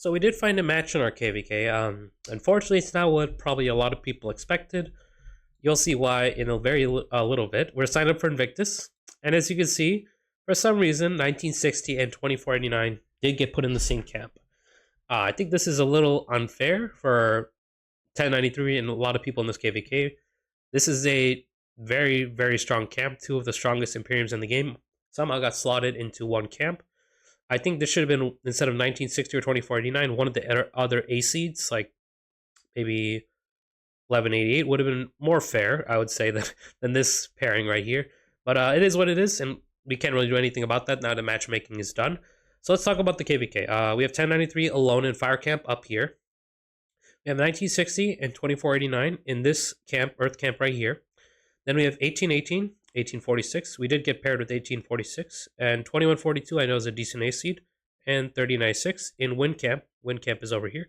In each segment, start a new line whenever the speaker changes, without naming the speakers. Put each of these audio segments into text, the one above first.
So we did find a match in our KvK. Unfortunately, it's not what probably a lot of people expected. You'll see why in a little bit. We're signed up for Invictus, and as you can see, for some reason, 1960 and 2489 did get put in the same camp. I think this is a little unfair for 1093 and a lot of people in this KvK. This is a very, very strong camp. Two of the strongest Imperiums in the game somehow got slotted into one camp. I think this should have been, instead of 1960 or 2489, one of the other A seeds, like maybe 1188 would have been more fair, I would say, than this pairing right here. But it is what it is, and we can't really do anything about that now that matchmaking is done. So let's talk about the KvK. We have 1093 alone in Fire Camp up here. We have 1960 and 2489 in this camp, Earth Camp right here. Then we have 1818, 1846. We did get paired with 1846. And 2142 I know is a decent A seed. And 3096 in Wind Camp. Wind Camp is over here.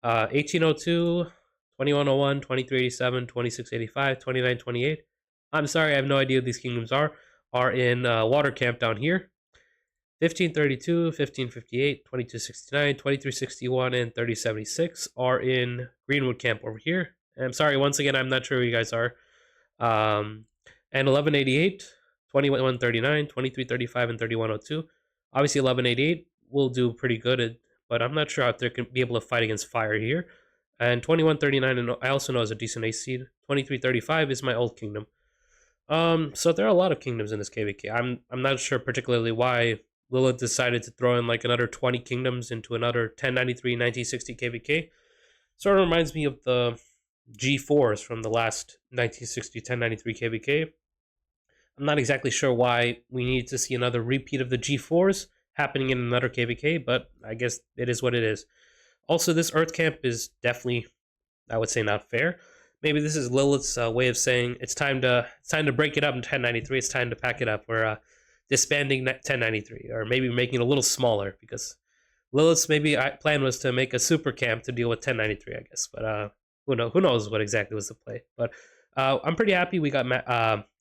1802, 2101, 2387, 2685, 2928. I'm sorry, I have no idea what these kingdoms are in Water Camp down here. 1532, 1558, 2269, 2361, and 3076 are in Greenwood Camp over here. And I'm sorry, once again, I'm not sure who you guys are. And 1188, 2139, 2335, and 3102. Obviously, 1188 will do pretty good, but I'm not sure if they're going to be able to fight against fire here. And 2139, and I also know is a decent A seed. 2335 is my old kingdom. So there are a lot of kingdoms in this KvK. I'm not sure particularly why Lilith decided to throw in like another 20 kingdoms into another 1093 1960 KvK. Sort of reminds me of the G4s from the last 1960 1093 KvK. I'm not exactly sure why we need to see another repeat of the G4s happening in another KvK, but I guess it is what it is. Also, this Earth Camp is definitely, I would say, not fair. Maybe this is Lilith's way of saying it's time to break it up in 1093. It's time to pack it up. We're disbanding 1093, or maybe making it a little smaller, because Lilith's plan was to make a super camp to deal with 1093, I guess. But who knows what exactly was the play. But I'm pretty happy we got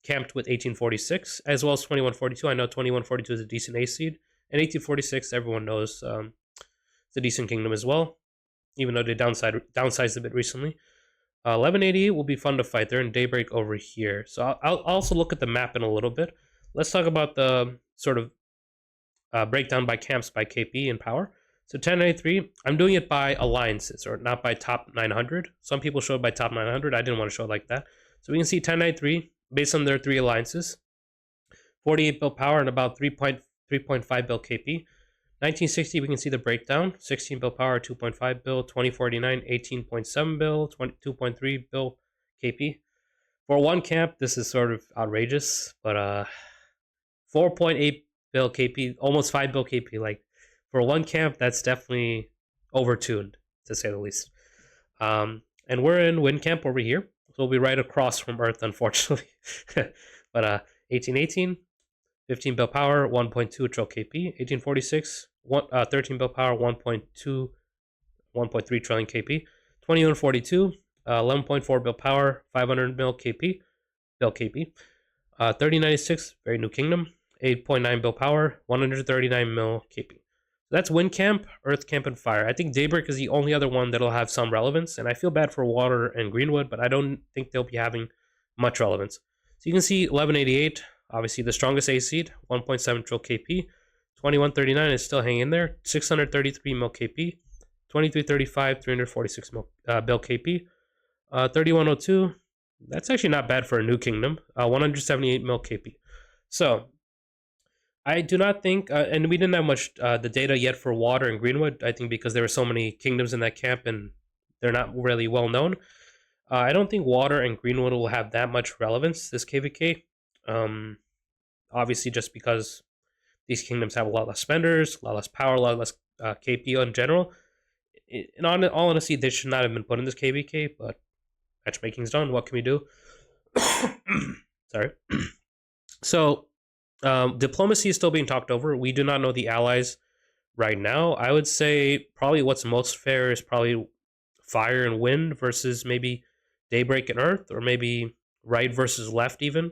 camped with 1846 as well as 2142. I know 2142 is a decent A seed, and 1846 everyone knows it's a decent kingdom as well, even though they downsized a bit recently. 1188 will be fun to fight. They're in Daybreak over here. So I'll also look at the map in a little bit. Let's talk about the sort of breakdown by camps by KP and power. So 1093, I'm doing it by alliances, or not by top 900. Some people show it by top 900. I didn't want to show it like that. So we can see 1093, based on their 3 alliances, 48 bill power and about 3.5 bill KP. 1960, we can see the breakdown. 16 bill power, 2.5 bill. 2049, 18.7 bill. 2.3 bill KP. For one camp, this is sort of outrageous, but 4.8 bill KP, almost 5 bill KP. Like, for one camp, that's definitely overtuned, to say the least. And we're in Wind Camp over here, so we'll be right across from Earth, unfortunately. But 1818, 15 bill power, 1.2 trill KP. 1846, 13 bill power, 1.3 trillion KP. 2142, 11.4 bill power, 500 mil KP. 3096, very new kingdom. 8.9 bill power, 139 mil KP. That's Wind Camp, Earth Camp, and Fire. I think Daybreak is the only other one that'll have some relevance, and I feel bad for Water and Greenwood, but I don't think they'll be having much relevance. So you can see 1188, obviously the strongest A seed, 1.7 trill KP. 2139 is still hanging in there, 633 mil KP. 2335, 346 mil bill KP. 3102, that's actually not bad for a new kingdom, 178 mil KP. So I do not think, and we didn't have much the data yet for Water and Greenwood, I think because there were so many kingdoms in that camp and they're not really well known. I don't think Water and Greenwood will have that much relevance this KvK. Obviously, just because these kingdoms have a lot less spenders, a lot less power, a lot less KP in general. In all honesty, they should not have been put in this KvK, but matchmaking's done. What can we do? Sorry. So, diplomacy is still being talked over. We do not know the allies right now. I would say probably what's most fair is probably Fire and Wind versus maybe Daybreak and Earth, or maybe right versus left even.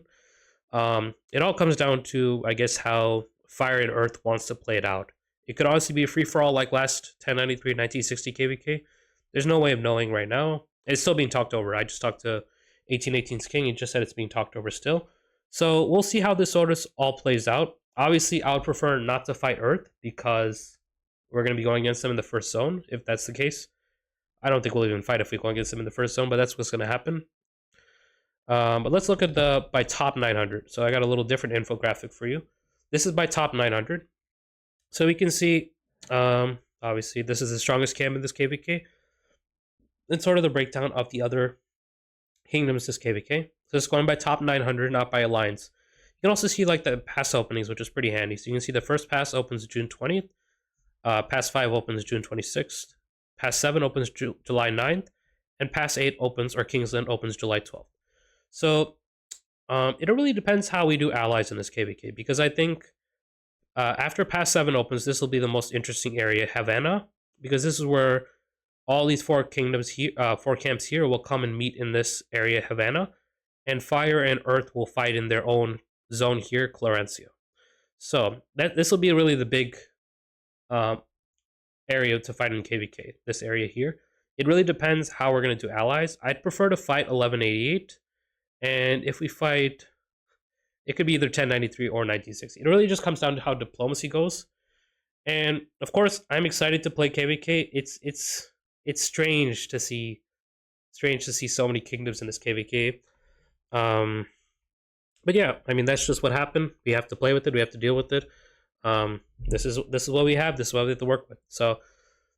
It all comes down to, I guess, how Fire and Earth wants to play it out. It could honestly be a free-for-all like last 1093, 1960 KvK. There's no way of knowing right now. It's still being talked over. I just talked to 1818's King. He just said it's being talked over still. So we'll see how this order all plays out. Obviously, I would prefer not to fight Earth because we're going to be going against them in the first zone, if that's the case. I don't think we'll even fight if we go against them in the first zone, but that's what's going to happen. But let's look at the by top 900. So I got a little different infographic for you. This is by top 900. So we can see, obviously, this is the strongest camp in this KvK. And sort of the breakdown of the other kingdoms this KvK. So it's going by top 900, not by alliance. You can also see like the pass openings, which is pretty handy. So you can see the first pass opens June 20th. Pass 5 opens June 26th. Pass 7 opens July 9th. And Pass 8 opens, or Kingsland opens July 12th. So it really depends how we do allies in this KvK, because I think after Pass 7 opens, this will be the most interesting area, Havana, because this is where all these four kingdoms here, 4 camps here will come and meet in this area, Havana, and Fire and Earth will fight in their own zone here, Clarencia. So this will be really the big area to fight in KvK, this area here. It really depends how we're going to do allies. I'd prefer to fight 1188, and if we fight, it could be either 1093 or 1960. It really just comes down to how diplomacy goes. And of course, I'm excited to play KvK. It's strange to see so many kingdoms in this KvK. But yeah, I mean, that's just what happened. We have to play with it. We have to deal with it. This is what we have. This is what we have to work with. So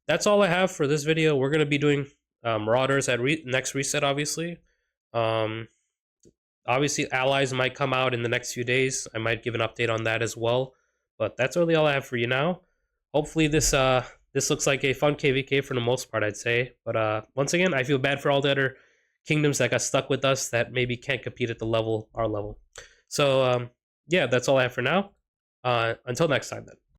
that's all I have for this video. We're gonna be doing Marauders at next reset, obviously. Obviously, allies might come out in the next few days. I might give an update on that as well. But that's really all I have for you now. Hopefully, this looks like a fun KvK for the most part, I'd say. But once again, I feel bad for all the other kingdoms that got stuck with us that maybe can't compete at our level. So yeah, that's all I have for now. Until next time then.